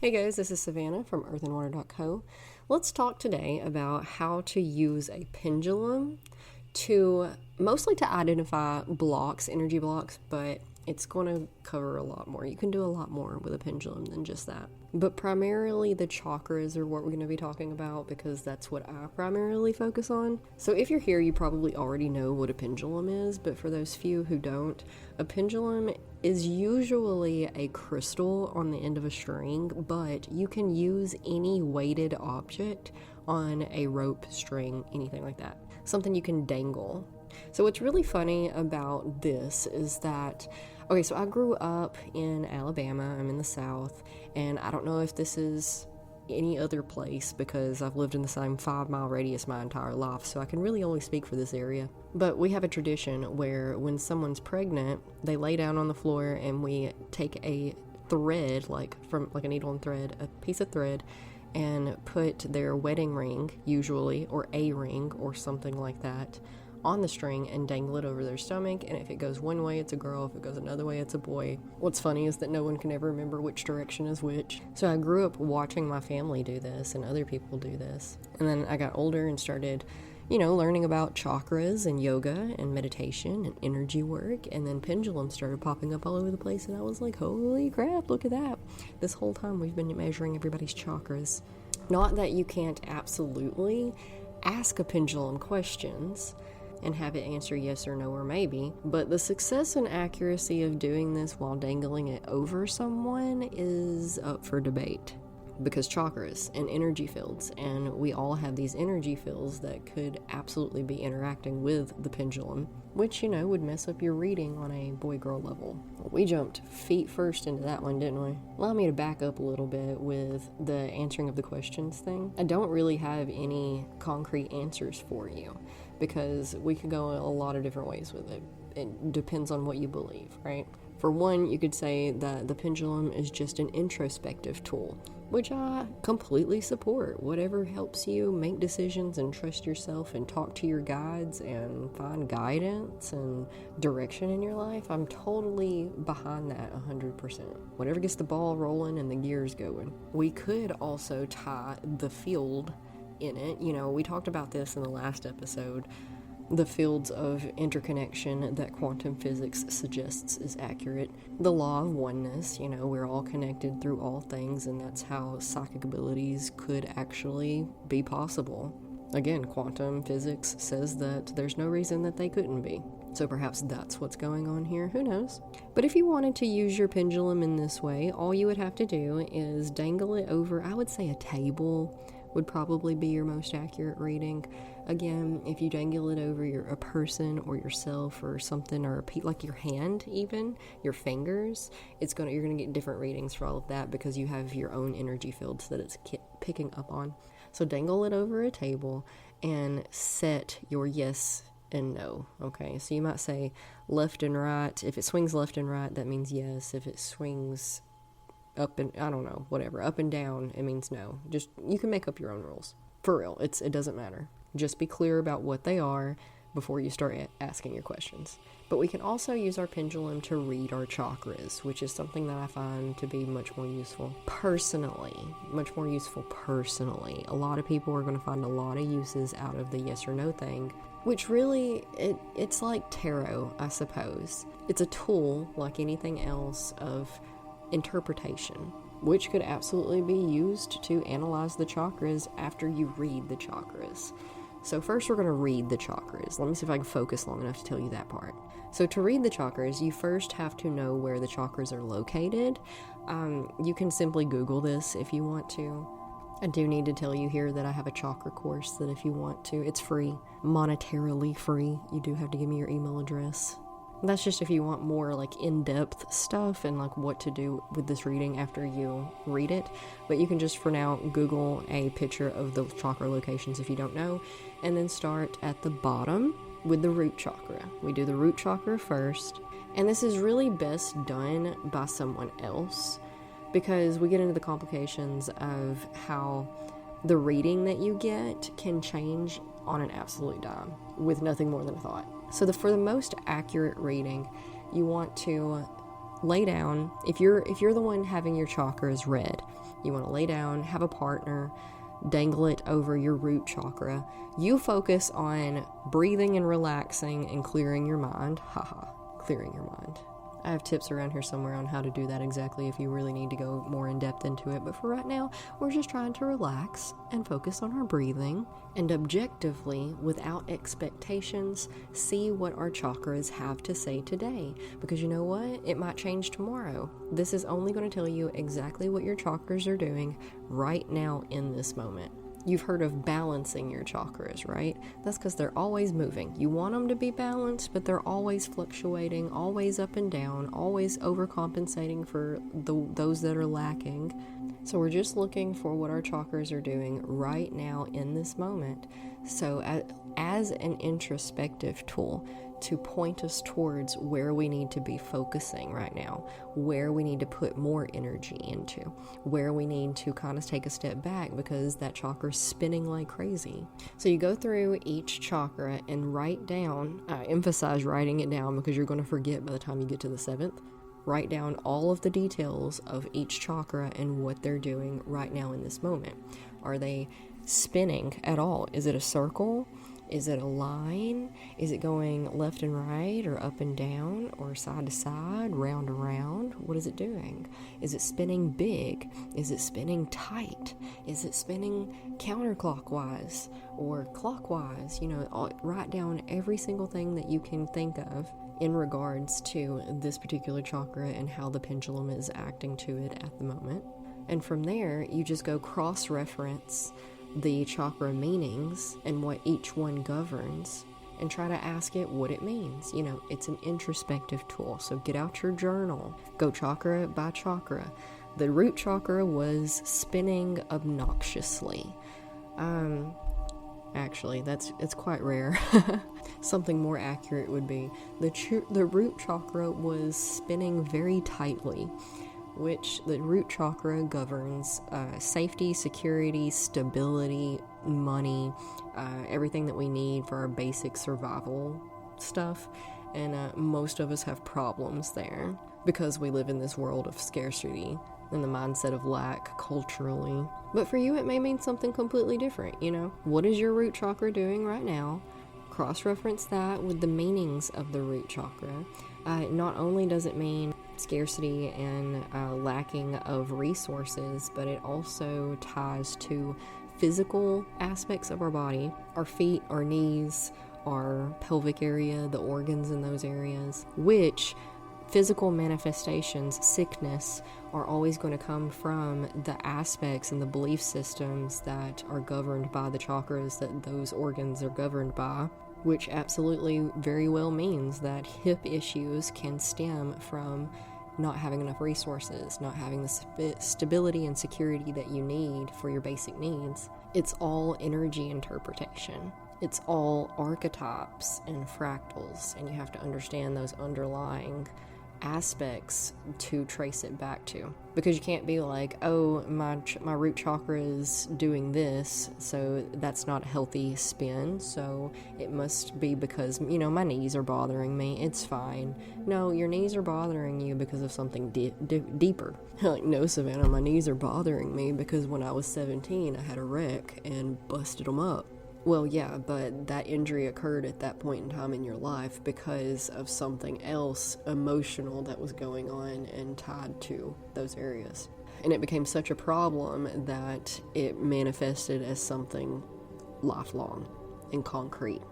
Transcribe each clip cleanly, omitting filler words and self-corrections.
Hey guys, this is Savannah from earthandwater.co. Let's talk today about how to use a pendulum mostly to identify blocks, energy blocks, but it's going to cover a lot more. You can do a lot more with a pendulum than just that. But primarily the chakras are what we're going to be talking about because that's what I primarily focus on. So if you're here, you probably already know what a pendulum is, but for those few who don't, a pendulum is usually a crystal on the end of a string, but you can use any weighted object on a rope, string, anything like that. Something you can dangle. So what's really funny about this is that, okay, so I grew up in Alabama. I'm in the South, and I don't know if this is any other place because I've lived in the same 5-mile radius my entire life, so I can really only speak for this area. But we have a tradition where when someone's pregnant, they lay down on the floor and we take a thread, like a needle and thread, a piece of thread, and put their wedding ring, usually, or a ring or something like that, on the string and dangle it over their stomach. And if it goes one way, it's a girl. If it goes another way, it's a boy. What's funny is that no one can ever remember which direction is which. So I grew up watching my family do this and other people do this. And then I got older and started, learning about chakras and yoga and meditation and energy work. And then pendulums started popping up all over the place. And I was like, holy crap, look at that. This whole time we've been measuring everybody's chakras. Not that you can't absolutely ask a pendulum questions and have it answer yes or no or maybe, but the success and accuracy of doing this while dangling it over someone is up for debate. Because chakras and energy fields, and we all have these energy fields that could absolutely be interacting with the pendulum, which, would mess up your reading on a boy-girl level. We jumped feet first into that one, didn't we? Allow me to back up a little bit with the answering of the questions thing. I don't really have any concrete answers for you because we could go a lot of different ways with it. It depends on what you believe, right? For one, you could say that the pendulum is just an introspective tool, which I completely support. Whatever helps you make decisions and trust yourself and talk to your guides and find guidance and direction in your life, I'm totally behind that 100%. Whatever gets the ball rolling and the gears going. We could also tie the field in it. We talked about this in the last episode. The fields of interconnection that quantum physics suggests is accurate. The law of oneness, we're all connected through all things, and that's how psychic abilities could actually be possible. Again, quantum physics says that there's no reason that they couldn't be. So perhaps that's what's going on here, who knows? But if you wanted to use your pendulum in this way, all you would have to do is dangle it over, I would say a table would probably be your most accurate reading. Again, if you dangle it over a person or yourself or something, or like your hand even, your fingers, you're gonna get different readings for all of that because you have your own energy fields that it's picking up on. So dangle it over a table and set your yes and no. Okay, so you might say left and right. If it swings left and right, that means yes. If it swings up and, up and down, it means no. Just, you can make up your own rules. For real, it doesn't matter. Just be clear about what they are before you start asking your questions. But we can also use our pendulum to read our chakras, which is something that I find to be much more useful personally. A lot of people are going to find a lot of uses out of the yes or no thing, which really, it's like tarot, I suppose. It's a tool, like anything else, of interpretation, which could absolutely be used to analyze the chakras after you read the chakras. So first we're going to read the chakras. Let me see if I can focus long enough to tell you that part. So to read the chakras, you first have to know where the chakras are located. You can simply Google this if you want to. I do need to tell you here that I have a chakra course that if you want to, it's free, monetarily free. You do have to give me your email address. That's just if you want more like in-depth stuff and like what to do with this reading after you read it. But you can just for now Google a picture of the chakra locations if you don't know, and then start at the bottom with the root chakra. We do the root chakra first, and this is really best done by someone else because we get into the complications of how the reading that you get can change on an absolute dime with nothing more than a thought. So for the most accurate reading, you want to lay down. If you're the one having your chakras read, you want to lay down, have a partner, dangle it over your root chakra. You focus on breathing and relaxing and clearing your mind. Clearing your mind. I have tips around here somewhere on how to do that exactly if you really need to go more in depth into it. But for right now, we're just trying to relax and focus on our breathing and objectively, without expectations, see what our chakras have to say today. Because you know what? It might change tomorrow. This is only going to tell you exactly what your chakras are doing right now in this moment. You've heard of balancing your chakras, right? That's because they're always moving. You want them to be balanced, but they're always fluctuating, always up and down, always overcompensating for those that are lacking. So we're just looking for what our chakras are doing right now in this moment. So as an introspective tool to point us towards where we need to be focusing right now, where we need to put more energy into, where we need to kind of take a step back because that chakra's spinning like crazy. So you go through each chakra and write down, I emphasize writing it down because you're going to forget by the time you get to the 7th. Write down all of the details of each chakra and what they're doing right now in this moment. Are they spinning at all? Is it a circle? Is it a line? Is it going left and right or up and down or side to side, round and round? What is it doing? Is it spinning big? Is it spinning tight? Is it spinning counterclockwise or clockwise? Write down every single thing that you can think of in regards to this particular chakra and how the pendulum is acting to it at the moment. And from there, you just go cross-reference the chakra meanings and what each one governs and try to ask it what it means. It's an introspective tool. So get out your journal, go chakra by chakra. The root chakra was spinning obnoxiously. Actually, it's quite rare. Something more accurate would be the root chakra was spinning very tightly, which the root chakra governs safety, security, stability, money, everything that we need for our basic survival stuff. And most of us have problems there because we live in this world of scarcity and the mindset of lack culturally. But for you, it may mean something completely different, What is your root chakra doing right now? Cross-reference that with the meanings of the root chakra. Not only does it mean scarcity and lacking of resources, but it also ties to physical aspects of our body, our feet, our knees, our pelvic area, the organs in those areas, which physical manifestations, sickness, are always going to come from the aspects and the belief systems that are governed by the chakras that those organs are governed by, which absolutely very well means that hip issues can stem from not having enough resources, not having the stability and security that you need for your basic needs. It's all energy interpretation. It's all archetypes and fractals, and you have to understand those underlying aspects to trace it back to, because you can't be like, oh, my root chakra is doing this, so that's not a healthy spin, so it must be because my knees are bothering me, it's fine. No, your knees are bothering you because of something deeper. Like, no, Savannah, my knees are bothering me because when I was 17 I had a wreck and busted them up. Well, yeah, but that injury occurred at that point in time in your life because of something else emotional that was going on and tied to those areas. And it became such a problem that it manifested as something lifelong and concrete,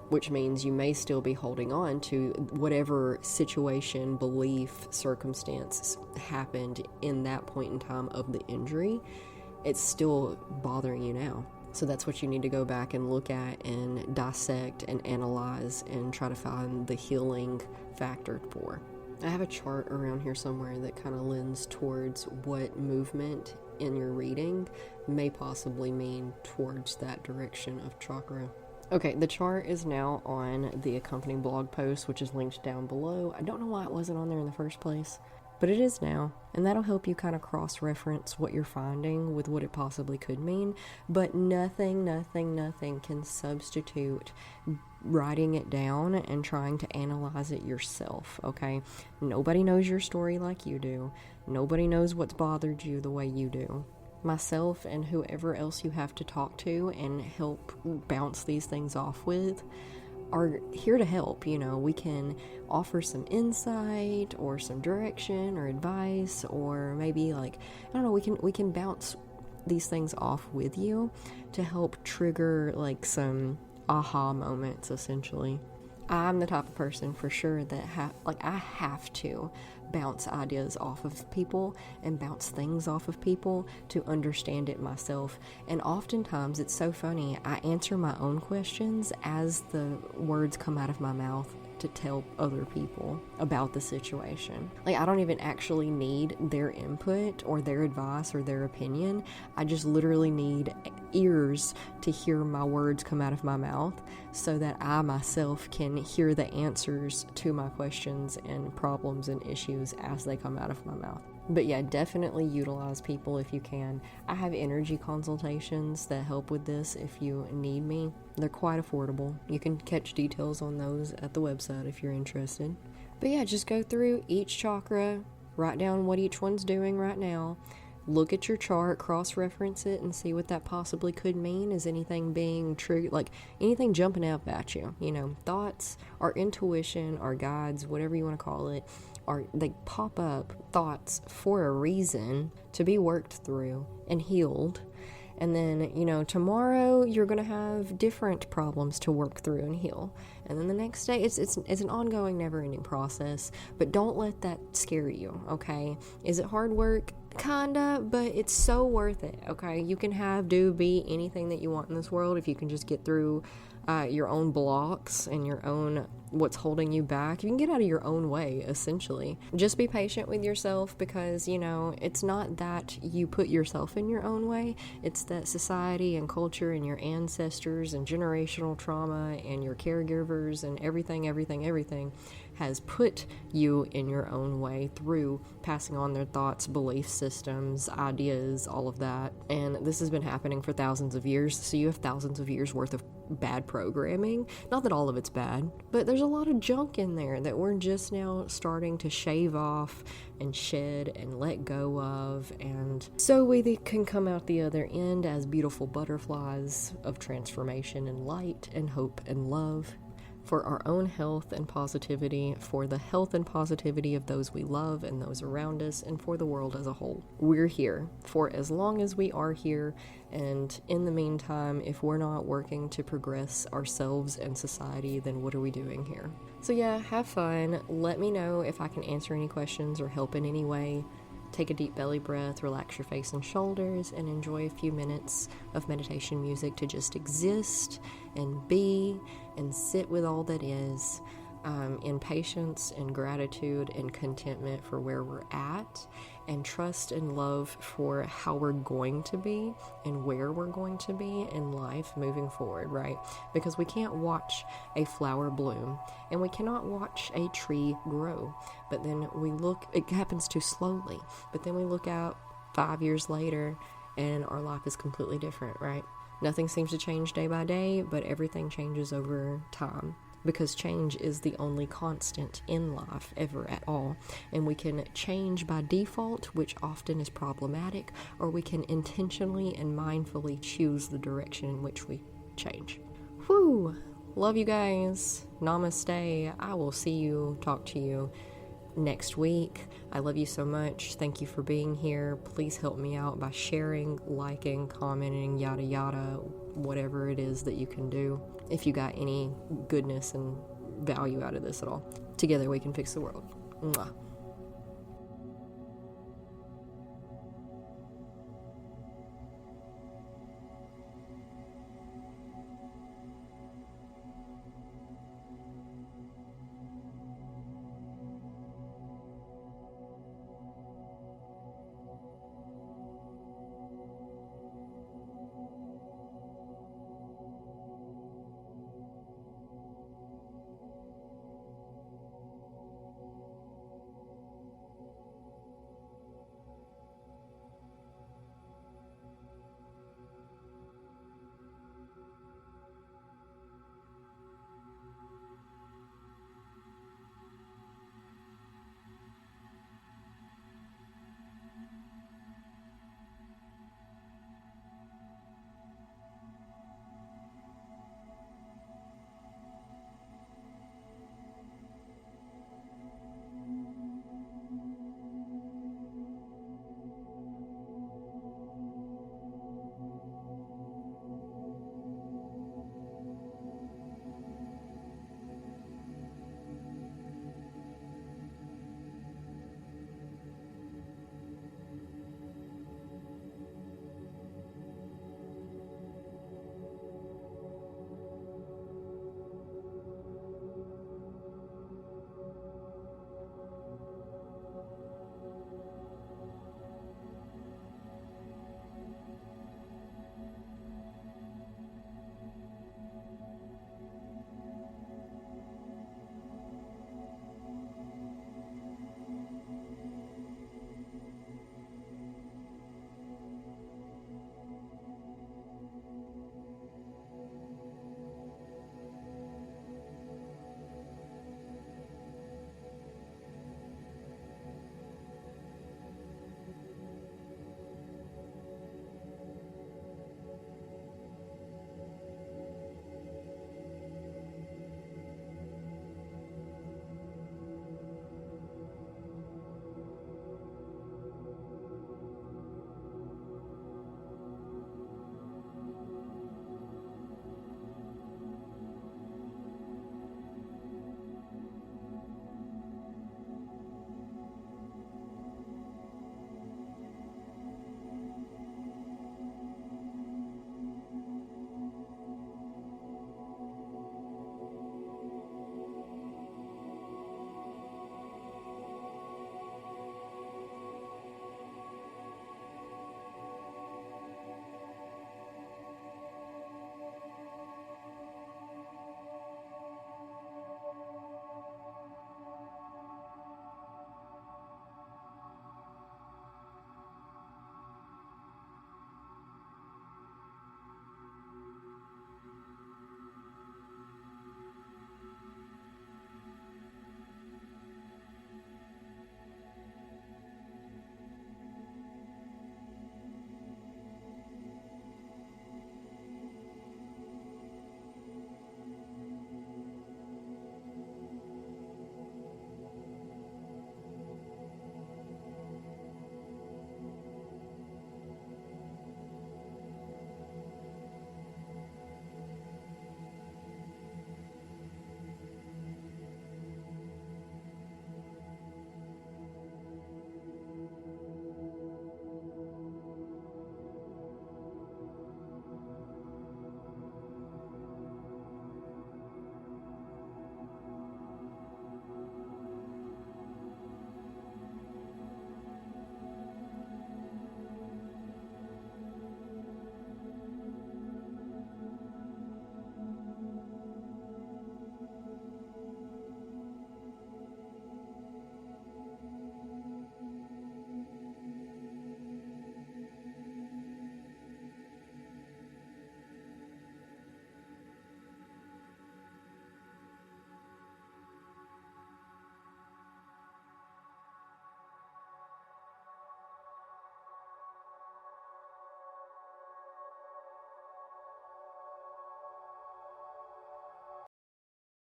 which means you may still be holding on to whatever situation, belief, circumstance happened in that point in time of the injury. It's still bothering you now. So that's what you need to go back and look at and dissect and analyze and try to find the healing factor for. I have a chart around here somewhere that kind of lends towards what movement in your reading may possibly mean towards that direction of chakra. Okay, the chart is now on the accompanying blog post, which is linked down below. I don't know why it wasn't on there in the first place, but it is now, and that'll help you kind of cross-reference what you're finding with what it possibly could mean. But nothing can substitute writing it down and trying to analyze it yourself, okay? Nobody knows your story like you do. Nobody knows what's bothered you the way you do. Myself and whoever else you have to talk to and help bounce these things off with are here to help. We can offer some insight or some direction or advice, or maybe we can bounce these things off with you to help trigger some aha moments, essentially. I'm the type of person for sure that I have to bounce ideas off of people and bounce things off of people to understand it myself. And oftentimes it's so funny, I answer my own questions as the words come out of my mouth to tell other people about the situation. I don't even actually need their input or their advice or their opinion. I just literally need ears to hear my words come out of my mouth so that I myself can hear the answers to my questions and problems and issues as they come out of my mouth. But yeah, definitely utilize people if you can. I have energy consultations that help with this if you need me. They're quite affordable. You can catch details on those at the website if you're interested. But yeah, just go through each chakra, write down what each one's doing right now, look at your chart, cross-reference it, and see what that possibly could mean. Is anything being triggered, anything jumping up at you? Thoughts, our intuition, our guides, whatever you want to call it, they pop up thoughts for a reason to be worked through and healed. And then, tomorrow you're going to have different problems to work through and heal. And then the next day, it's an ongoing, never-ending process. But don't let that scare you, okay? Is it hard work? Kinda, but it's so worth it, okay? You can be anything that you want in this world if you can just get through your own blocks and your own what's holding you back. You can get out of your own way, essentially. Just be patient with yourself because, it's not that you put yourself in your own way. It's that society and culture and your ancestors and generational trauma and your caregivers and everything has put you in your own way through passing on their thoughts, belief systems, ideas, all of that. And this has been happening for thousands of years, so you have thousands of years worth of bad programming. Not that all of it's bad, but there's a lot of junk in there that we're just now starting to shave off and shed and let go of, and so we can come out the other end as beautiful butterflies of transformation and light and hope and love, for our own health and positivity, for the health and positivity of those we love and those around us, and for the world as a whole. We're here for as long as we are here, and in the meantime, if we're not working to progress ourselves and society, then what are we doing here? So yeah, have fun. Let me know if I can answer any questions or help in any way. Take a deep belly breath, relax your face and shoulders, and enjoy a few minutes of meditation music to just exist and be and sit with all that is, in patience and gratitude and contentment for where we're at, and trust and love for how we're going to be and where we're going to be in life moving forward, right? Because we can't watch a flower bloom and we cannot watch a tree grow, but then it happens too slowly, but then we look out 5 years later and our life is completely different, right? Nothing seems to change day by day, but everything changes over time. Because change is the only constant in life ever at all. And we can change by default, which often is problematic, or we can intentionally and mindfully choose the direction in which we change. Whew! Love you guys. Namaste. I will talk to you next week. I love you so much. Thank you for being here. Please help me out by sharing, liking, commenting, yada yada, whatever it is that you can do. If you got any goodness and value out of this at all. Together we can fix the world. Mwah.